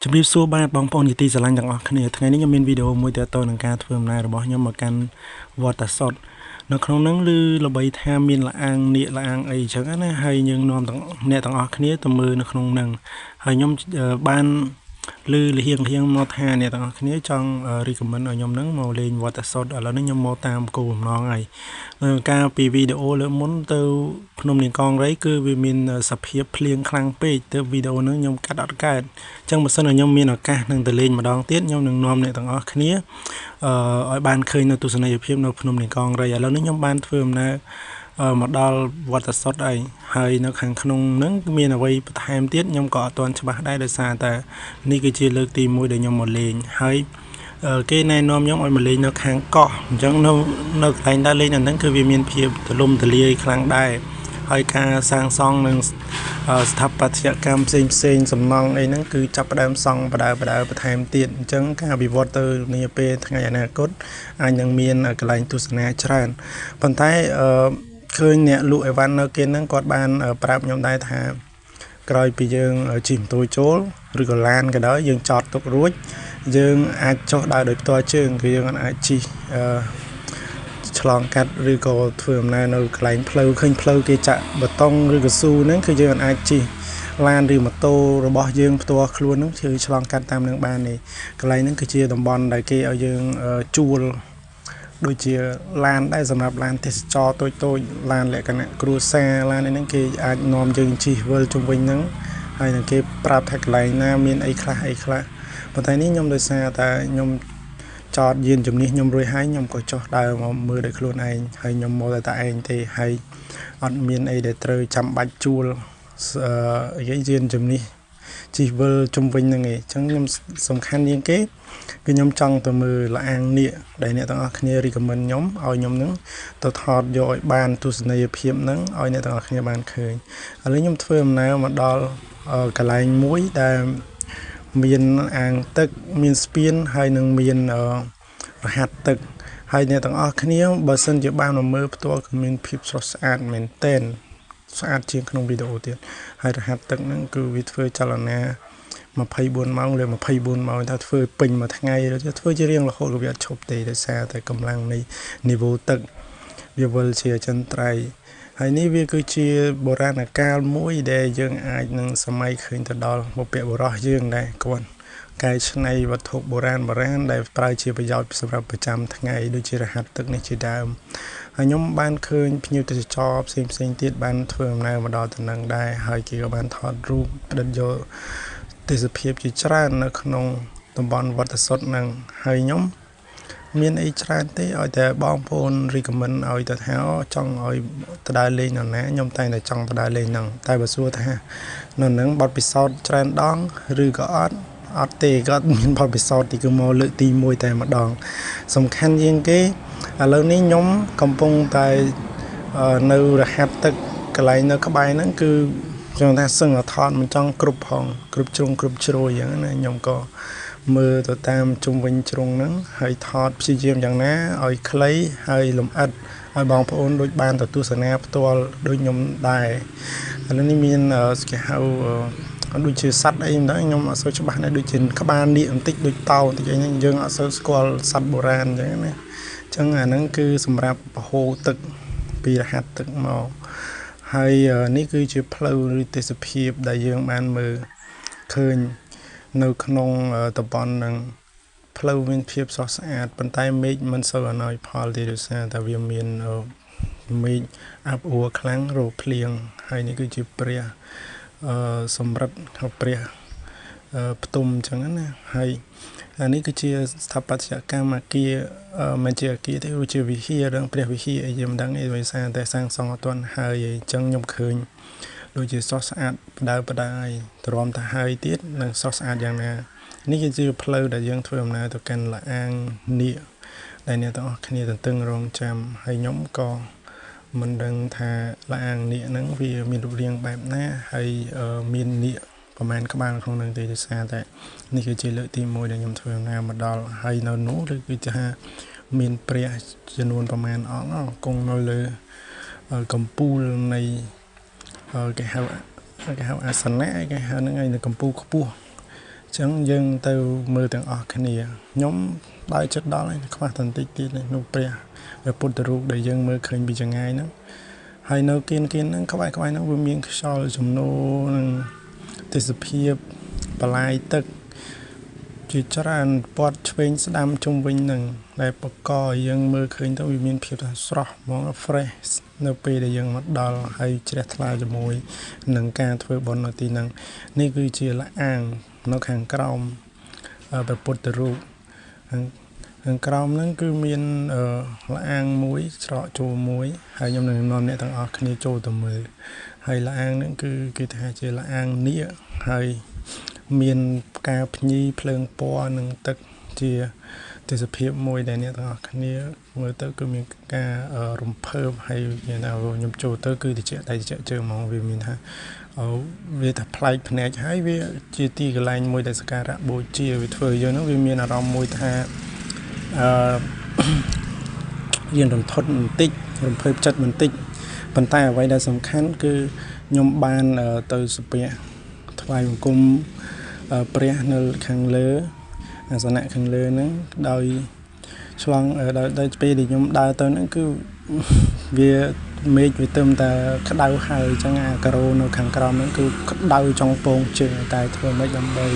ជំរាបសួរបាទបងប្អូនជាទីស្រឡាញ់ទាំងអស់គ្នាថ្ងៃនេះខ្ញុំមានវីដេអូមួយទាក់ទងនឹងការធ្វើដំណើររបស់ខ្ញុំមកកាន់វត្តសុទ្ធនៅក្នុងនោះឮល្បីថាមានលាអាងនាគលាអាងអីចឹងណាហើយយើងនាំអ្នកទាំងអស់គ្នាទៅមើលនៅក្នុងនោះហើយខ្ញុំបានឮលហៀងមកថាអ្នកទាំងអស់គ្នាចង់ recommend ឲ្យខ្ញុំហ្នឹងមកលេងវត្តសុទ្ធឥឡូវនេះខ្ញុំមកតាមគោលបំណងហើយការពីវីដេអូលើកមុនទៅភ្នំនាងកងរៃគឺវាមានសភាពភ្លៀងខ្លាំងពេកទៅវីដេអូហ្នឹងខ្ញុំកាត់អត់កើតអញ្ចឹងបើសិនឲ្យខ្ញុំមានឱកាសនឹងទៅលេងម្ដងទៀតខ្ញុំនឹងនាំអ្នកទាំងអស់គ្នាឲ្យបានឃើញនៅទស្សនីយភាពនៅភ្នំនាងកងរៃឥឡូវនេះខ្ញុំបានធ្វើដំណើរមកដល់វត្តសុទ្ធហើយនៅខាងក្នុងហ្នឹងមានអ្វីបន្ថែមទៀតខ្ញុំក៏អត់ទាន់ច្បាស់ដែរដោយសារតែនេះគឺជាលើកទី1ដែលខ្ញុំមកលេងហើយគេណែនាំខ្ញុំឲ្យមកលេងនៅខាងកោះអញ្ចឹងនៅកន្លែងដើរលេងអាហ្នឹងគឺវាមានភាពទលំទលាយខ្លាំងដែរហើយការសាងសង់នឹងស្ថាបត្យកម្មផ្សេងសំណង់អីហ្នឹងគឺចាប់ផ្ដើមសង់បដើបន្ថែមទៀតអញ្ចឹងការអភិវឌ្ឍទៅនាពេលថ្ងៃអនាគតអាចនឹងមានកន្លែងទស្សនាច្រើនប៉ុន្តែឃើញអ្នកលក់អីវ៉ាន់នៅគេហ្នឹងគាត់បានប្រាប់ខ្ញុំដែរថាក្រោយពីយើងជិះម៉ូតូចូលឬក៏ឡានក៏ដោយយើងចតទុករួចយើងអាចចុះដើរដោយផ្ទាល់ជើងគឺយើងអាចជិះឆ្លងកាត់ឬក៏ធ្វើដំណើរនៅកន្លែងផ្លូវឃើញផ្លូវគេចាក់បេតុងឬក៏ស៊ូហ្នឹងគឺយើងអាចជិះឡានឬម៉ូតូរបស់យើងផ្ទាល់ខ្លួនហ្នឹងគឺឆ្លងកាត់តាមនឹងបាននេះកន្លែងហ្នឹងគឺជាតំបន់ដែលគេឲ្យយើងជួលដូចជាឡានដែរសម្រាប់ឡានទេសចរតូចឡានលក្ខណៈគ្រួសារឡានហ្នឹងគេអាចនាំយើងជិះវិលជុំវិញហ្នឹងហើយនឹងគេប្រាប់ថាកន្លែងណាមានអីខ្លះប៉ុន្តែនេះខ្ញុំដោយសារតែខ្ញុំចតយានជំនិះខ្ញុំរួចហើយខ្ញុំក៏ចុះដើរមកមើលដោយខ្លួនឯងហើយខ្ញុំមកតែឯងទេហើយអត់មានអីដែលត្រូវចាំបាច់ជួលយានជំនិះជិះវិលជុំវិញហ្នឹងឯងអញ្ចឹងខ្ញុំសំខាន់ជាងគេគឺខ្ញុំចង់ទៅមើលលាអាងនាគដែលអ្នកទាំងអស់គ្នា recommend ខ្ញុំឲ្យខ្ញុំនឹងទៅថតយកឲ្យបានទស្សនីយភាពហ្នឹងឲ្យអ្នកទាំងអស់គ្នាបានឃើញឥឡូវខ្ញុំធ្វើដំណើរមកដល់កន្លែងមួយដែលមានអាងទឹកមានស្ពានហើយនឹងមានរហាត់ទឹកហើយអ្នកទាំងអស់គ្នាបើសិនជាបានមកមើលផ្ទាល់គឺមានភាពស្រស់ស្អាតមែនទែនស្អាតជាងក្នុងវីដេអូទៀតហើយរហាត់ទឹកហ្នឹងគឺវាធ្វើចលនា24ម៉ោងលើ24ម៉ោងថាធ្វើពេញមួយថ្ងៃឬធ្វើជារៀងរហូតវាអត់ឈប់ទេដោយសារតែកម្លាំងនៃនីវ៉ូទឹកវាវិលជាអចិន្ត្រៃយ៍ហើយនេះវាគឺជាបុរាណកាលមួយដែលយើងអាចនឹងសម័យឃើញទៅដល់បុព្វបុរសយើងដែរគាត់កែច្នៃវត្ថុបុរាណដែលប្រើជាប្រយោជន៍សម្រាប់ប្រចាំថ្ងៃដូចជារហាត់ទឹកនេះជាដើមហើយខ្ញុំបានឃើញភ្ញៀវទេសចរផ្សេងទៀតបានធ្វើដំណើរមកដល់ទៅនឹងដែរហើយគេក៏បានថតរូបផ្ដិតយកទេសភាពជាច្រើននៅក្នុងតំបន់វត្តសុទ្ធហ្នឹងហើយខ្ញុំមានអីច្រើនទេឲ្យតែបងប្អូន recommend ឲ្យទៅថាចង់ឲ្យទៅដើរលេងនៅណាខ្ញុំតែងតែចង់ទៅដើរលេងហ្នឹងតែបើសួរថានៅហ្នឹងបទពិសោធន៍ច្រើនដងឬក៏អត់ទេក៏មានបទពិសោធន៍ទីគឺមកលើកទី1តែម្ដងសំខាន់ជាងគេឥឡូវនេះខ្ញុំកំពុងតែនៅរហាត់ទឹកកន្លែងនៅក្បែរហ្នឹងគឺចង់ថាសឹងថតមិនចង់គ្រប់ផងគ្រប់ជ្រុងគ្រប់ជ្រោយអញ្ចឹងណាខ្ញុំក៏មើលទៅតាមជុំវិញជ្រុងហ្នឹងហើយថតព្យាយាមយ៉ាងណាឲ្យខ្លីហើយលម្អិតឲ្យបងប្អូនដូចបានទៅទស្សនាផ្ទាល់ដូចខ្ញុំដែរឥឡូវនេះមានគេហៅដូចជាសัตว์អីមិនដឹងខ្ញុំអត់សូវច្បាស់ដែរដូចជាក្បាលនាគបន្តិចដូចតោបន្តិចអីហ្នឹងយើងអត់សូវស្គាល់សัตว์បុរាណអញ្ចឹងណាអញ្ចឹងអាហ្នឹងគឺសម្រាប់បហូរទឹកពីរហាត់ទឹកមកហើយនេះគឺជាផ្លូវឬទេសភាពដែលយើងបានមើលឃើញនៅក្នុងតំបន់នឹងផ្លូវមានភាពស្រស់ស្អាតប៉ុន្តែមេឃមិនសូវអំណោយផលទេដោយសារតែវាមានមេឃអាប់អួរខ្លាំងរោភ្លៀងហើយនេះគឺជាព្រះសម្រិទ្ធព្រះផ្ទុំអញ្ចឹងណាហើយអានេះគឺជាស្ថាបត្យកម្មអគារមិនជាអគារទេវាជាវិហាររឿងព្រះវិហារអីយើងមិនដឹងទេដោយសារតែសាងសង់អត់ទាន់ហើយអញ្ចឹងខ្ញុំឃើញដូចជាស្រស់ស្អាតបដើហើយទ្រាំទៅហើយទៀតនឹងស្រស់ស្អាតយ៉ាងណានេះគឺជាផ្លូវដែលយើងធ្វើដំណើរទៅកាន់លាអាងនាគដែលអ្នកទាំងអស់គ្នាទន្ទឹងរង់ចាំហើយខ្ញុំក៏មិនដឹងថាលាអាងនាគហ្នឹងវាមានរូបរាងបែបណាហើយមាននាគប្រហែលក្បាលក្នុងនឹងទេដោយសារតែនេះគឺជាលើកទី1ដែលខ្ញុំធ្វើដំណើរមកដល់ហើយនៅនោះគឺថាមានព្រះចំនួនប្រហែលអង្គគង់នៅលើកំពូលនៃគេហៅអាសនៈគេហៅហ្នឹងឯងនៅកំពូលខ្ពស់ ចឹងយើងទៅមើលទាំងអស់គ្នាខ្ញុំដើរចិត្តដល់ខ្វះតែបន្តិចទៀតនោះព្រះពុទ្ធរូបដែលយើងមើលឃើញពីចង្ងាយហ្នឹងហើយនៅគៀនហ្នឹងក្បែរហ្នឹងវាមានខ្យល់ជំនោរនិងទេសភាពបលាយទឹកជាច្រើនពាត់ឆ្វេងស្ដាំជុំវិញនឹងដែលបកកយើងមើលឃើញទៅវាមានភាពស្រស់ហ្មង fresh នៅពេលដែលយើងមកដល់ហើយជ្រះថ្លាជាមួយនឹងការធ្វើបុណ្យនៅទីហ្នឹងនេះគឺជាលអាងនៅខាងក្រោមព្រះពុទ្ធរូបខាងក្រោមហ្នឹងគឺមានលអាងមួយច្រកចូលមួយហើយខ្ញុំនឹងនាំអ្នកទាំងអស់គ្នាចូលទៅមើលហើយលអាងហ្នឹងគឺគេថាជាលអាងនាគហើយមានផ្កាភ្ញីភ្លើងពណ៌និងទឹកជាទេសភាពមួយដែលអ្នកទាំងអស់គ្នាមើលទៅគឺមានការរំភើបហើយមានថាខ្ញុំចូលទៅគឺតិចតែតិចជើងហ្មងវាមានថាវាថាប្លែកភ្នែកហើយវាជាទីកន្លែងមួយដែលសក្ការៈបូជាវាធ្វើយើងហ្នឹងវាមានអារម្មណ៍មួយថាយើងរន្ធត់បន្តិចរំភើបចិត្តបន្តិចប៉ុន្តែអ្វីដែលសំខាន់គឺខ្ញុំបានទៅសាពះថ្វាយបង្គំព្រះនៅខាងលើអាសនៈខាងលើហ្នឹងដោយឆ្លងដោយពេលដែលខ្ញុំដើរទៅហ្នឹងគឺវាមេឃវាទៅតែក្តៅហើយអញ្ចឹងអាការ៉ូនៅខាងក្រោមហ្នឹងគឺក្តៅចង់ពងជើងតែធ្វើម៉េចដើម្បី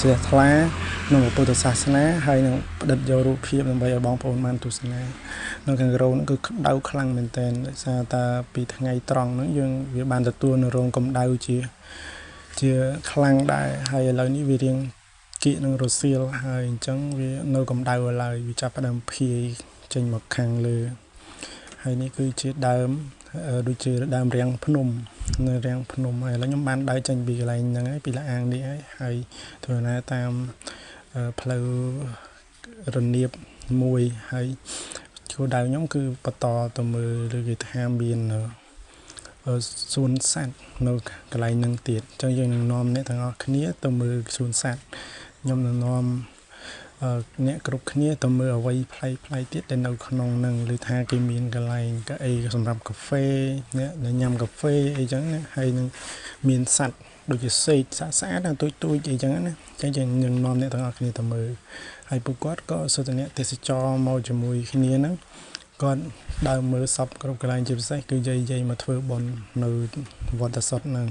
ជ្រះថ្លាក្នុងពុទ្ធសាសនាហើយនឹងផ្ដិតយករូបភាពដើម្បីឲ្យបងប្អូនបានទស្សនានៅខាងក្រោមហ្នឹងគឺក្តៅខ្លាំងមែនទែនដោយសារតែពីថ្ងៃត្រង់ហ្នឹងយើងវាបានទទួលនៅរោងកម្ដៅជាខ្លាំងដែរហើយឥឡូវនេះវារៀងគៀកនឹងរសៀលហើយអញ្ចឹងវានៅកម្ដៅឡើយវាចាប់ផ្ដើមភាយចេញមកខាងលើហើយនេះគឺជាដើមដូចជាដើមរាំងភ្នំនៅរាំងភ្នំហើយឥឡូវខ្ញុំបានដើរចេញពីកន្លែងហ្នឹងហើយពីលអាងនេះហើយធ្វើដំណើរតាមផ្លូវរនៀបមួយហើយគោលដៅខ្ញុំគឺបន្តទៅមើលឬគេថាមានសួនសត្វនៅកន្លែងហ្នឹងទៀតអញ្ចឹងយើងនឹងនាំអ្នកទាំងអស់គ្នាទៅមើលសួនសត្វខ្ញុំនឹងនាំអ្នកគ្រប់គ្នាទៅមើលអ្វីប្លែកទៀតដែលនៅក្នុងហ្នឹងឬថាគេមានកន្លែងកៅអីសម្រាប់កាហ្វេអ្នកញ៉ាំកាហ្វេអីចឹងណាហើយនឹងមានសត្វដូចជាសេកស្អាតៗទូចអីចឹងណាអញ្ចឹងយើងនាំអ្នកទាំងអស់គ្នាទៅមើលហើយពួកគាត់ក៏សិទ្ធិអ្នកទេសចរមកជាមួយគ្នាហ្នឹងគាត់ដើរមើលសពគ្រប់កន្លែងជាពិសេសគឺយាយមកធ្វើបុណ្យនៅវត្តសុទ្ធហ្នឹង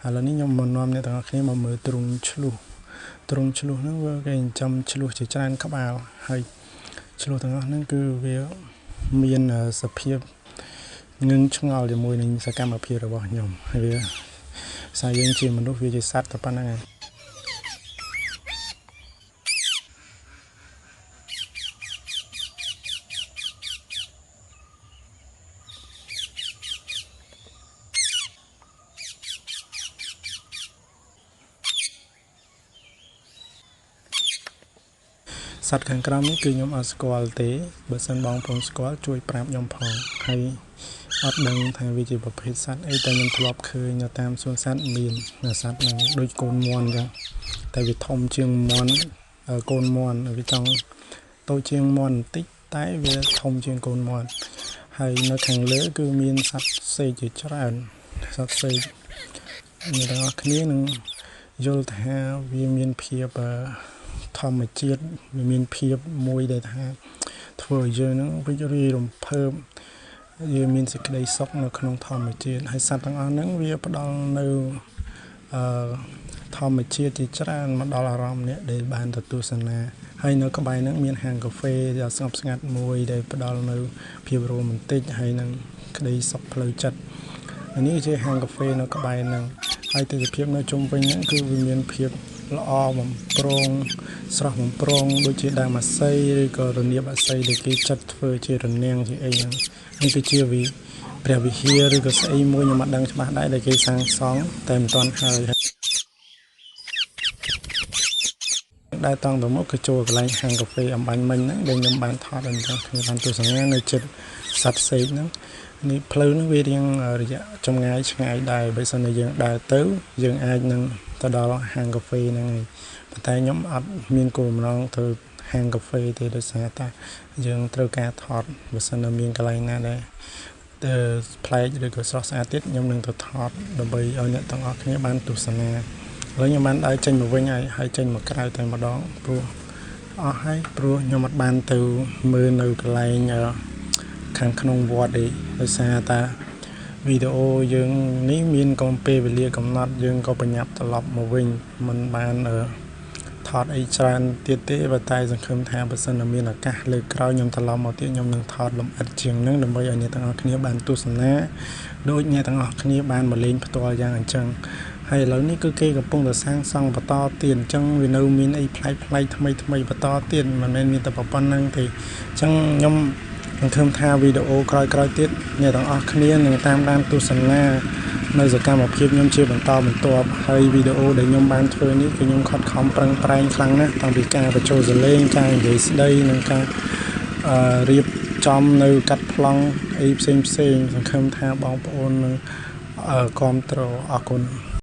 ឥឡូវនេះខ្ញុំមកនាំអ្នកទាំងអស់គ្នាមកមើលទ្រុងឆ្លុះហ្នឹងវាគេចិញ្ចឹមឆ្លុះជាច្រើនក្បាលហើយឆ្លុះទាំងអស់ហ្នឹងគឺវាមានសភាពងឹងឆ្ងល់ជាមួយនឹងសកម្មភាពរបស់ខ្ញុំហើយវាសារយើងជាមនុស្សវាជាសត្វតែប៉ុណ្្នឹងឯងសត្វខាងក្រោមនេះគឺខ្ញុំអត់ស្គាល់ទេបើសិនបងប្អូនស្គាល់ជួយប្រាប់ខ្ញុំផងហើយអត់ដឹងថាវាជាប្រភេទសត្វអីតែខ្ញុំធ្លាប់ឃើញនៅតាមសួនសត្វមានសត្វហ្នឹងដូចកូនមាន់អញ្ចឹងតែវាធំជាងមាន់កូនមាន់វាចង់តូចជាងមាន់បន្តិចតែវាធំជាងកូនមាន់ហើយនៅខាងលើគឺមានសត្វសេកជាច្រើនសត្វសេកអ្នកទាំងអស់គ្នានឹងយល់ថាវាមានភាពធម្មជាតិវាមានភាពមួយដែលថាធ្វើឲ្យយើងនឹងរីករាយរំភើបយើងមានសេចក្តីសុខនៅក្នុងធម្មជាតិហើយសត្វទាំងអស់ហ្នឹងវាផ្ដល់នៅធម្មជាតិជាច្រើនមកដល់អារម្មណ៍អ្នកដែលបានទៅទស្សនាហើយនៅក្បែរហ្នឹងមានហាងកាហ្វេដ៏ស្ងប់ស្ងាត់មួយដែលផ្ដល់នៅភាពរ៉ូមែនទិកហើយនឹងក្តីសុខផ្លូវចិត្តនេះជាហាងកាហ្វេនៅក្បែរហ្នឹងហើយទិដ្ឋភាពនៅជុំវិញហ្នឹងគឺវាមានភាពល្អបំប្រងស្រស់បំប្រងដូចជាដើមអាស័យឬក៏រនាបអាស័យដែលគេចាត់ធ្វើជារនាំងជាអីហ្នឹងនេះគឺជាព្រះវិហារឬក៏ស្អីមួយខ្ញុំអត់ដឹងច្បាស់ដែរដែលគេសាងសង់តែមិនទាន់ហើយដែលតង់ទៅមុខគឺចូលកន្លែងហាងកាហ្វេអំបញ្ញមិញហ្នឹងដែលខ្ញុំបានថតអញ្ចឹងខ្ញុំបានទស្សនានៅចិត្តសត្វសេកហ្នឹងនេះផ្លូវហ្នឹងវារៀងរយៈចម្ងាយឆ្ងាយដែរបើសិនជាយើងដើរទៅយើងអាចនឹងទៅដល់ហាងកាហ្វេហ្នឹងហើយប៉ុន្តែខ្ញុំអត់មានគោលបំណងទៅហាងកាហ្វេទេដោយសារតែយើងត្រូវការថតបើសិនមានកន្លែងណាដែរប្លែកឬក៏ស្រស់ស្អាតទៀតខ្ញុំនឹងទៅថតដើម្បីឲ្យអ្នកទាំងអស់គ្នាបានទស្សនា แล้วខ្ញុំបានដើរចេញមកវិញហើយចេញមកក្រៅតែម្ដងព្រោះអស់ហើយព្រោះខ្ញុំអត់បានទៅមើលនៅកន្លែងខាងក្នុងវត្តទេដោយសារតាវីដេអូយើងនេះមានកំពេលវេលាកំណត់យើងក៏បញ្ញាប់ត្រឡប់មកវិញមិនបានថតអីច្រើនទៀតទេប៉ុន្តែសង្ឃឹមថាបើសិនជាមានឱកាសលើកក្រោយខ្ញុំត្រឡប់មកទៀតខ្ញុំនឹងថតលម្អិតជាងហ្នឹងដើម្បីឲ្យអ្នកទាំងអស់គ្នាបានទស្សនាដូចអ្នកទាំងអស់គ្នាបានមកលេងផ្ទាល់យ៉ាងអញ្ចឹងហើយឥឡូវនេះគឺគេកំពុងតែសាងសង់បន្តទៀតអញ្ចឹងវានៅមានអីប្លែកថ្មីបន្តទៀតមិនមែនមានតែប៉ុណ្្នឹងទេអញ្ចឹងខ្ញុំសង្ឃឹមថាវីដេអូក្រោយៗទៀតអ្នកទាំងអស់គ្នានឹងតាមដានទស្សនានៅសកម្មភាពខ្ញុំជាបន្តបន្ទាប់ហើយវីដេអូដែលខ្ញុំបានធ្វើនេះគឺខ្ញុំខិតខំប្រឹងប្រែងខ្លាំងណាស់តាំងពីការបញ្ចូលសលេងការនិយាយស្ដីនិងការរៀបចំនៅកាត់ប្លង់អីផ្សេងសង្ឃឹមថាបងប្អូននឹងគាំទ្រអរគុណ